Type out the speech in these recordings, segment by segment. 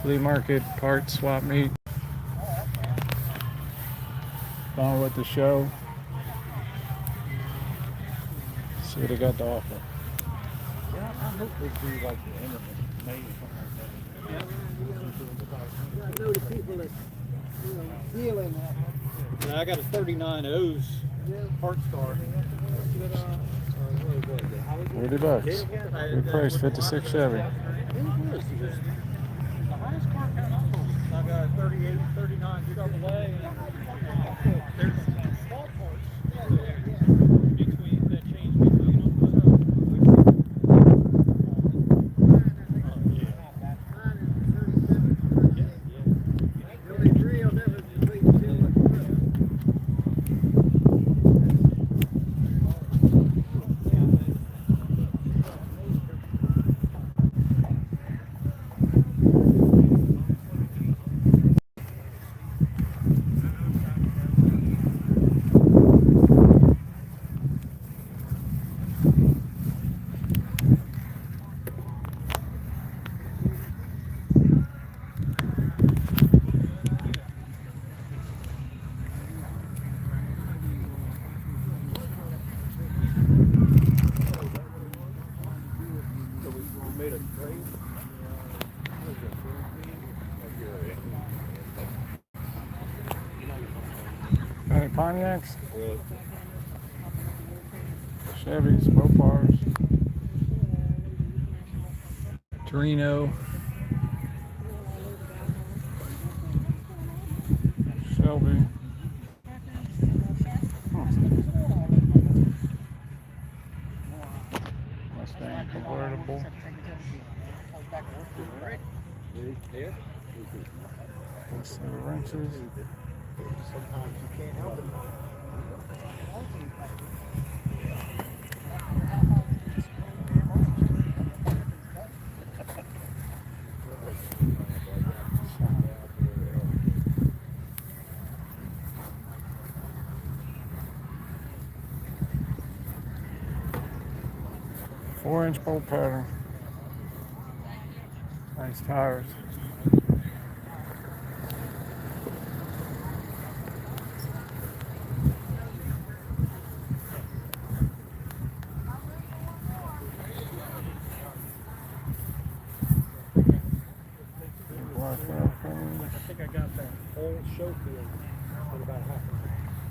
flea market part swap meet. Down with the show. See what they got to offer. Yeah, I hope they do like the end of May or something like that. I know the people that deal in that. Yeah, I got a 39 O's Heart Star. $40. Good price, 56 Chevy. The highest car count I sold. I got a 38, 39 double A, and there's small parts between that change between them. The only real difference between the two is Any Pontiacs? Chevys, Mopars, Torino, Shelby. Mustang convertible. Set of wrenches. sometimes you can't help it. Four-inch bolt pattern. Nice tires. Black airplanes. I think I got that whole show field in about half an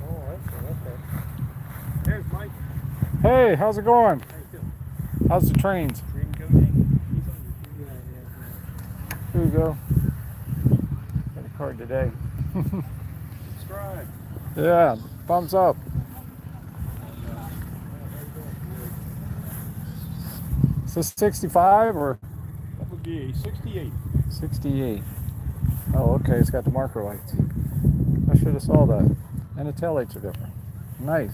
hour. Oh, okay. There's Mike. Hey, how's it going? How you doing? How's the trains? Dreamgoatinc. Here you go. Got a card today. Subscribe. Yeah, thumbs up. Is this 65 or That would be 68. 68? Oh, okay, it's got the marker lights. I should have saw that. And the taillights are different. Nice.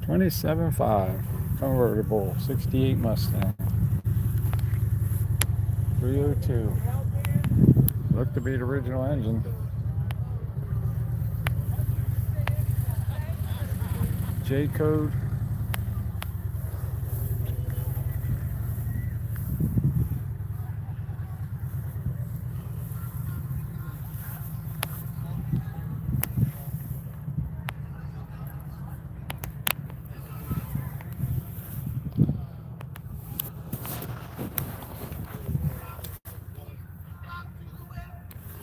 $27,500 convertible 68 Mustang 302. Looked to be the original engine. J code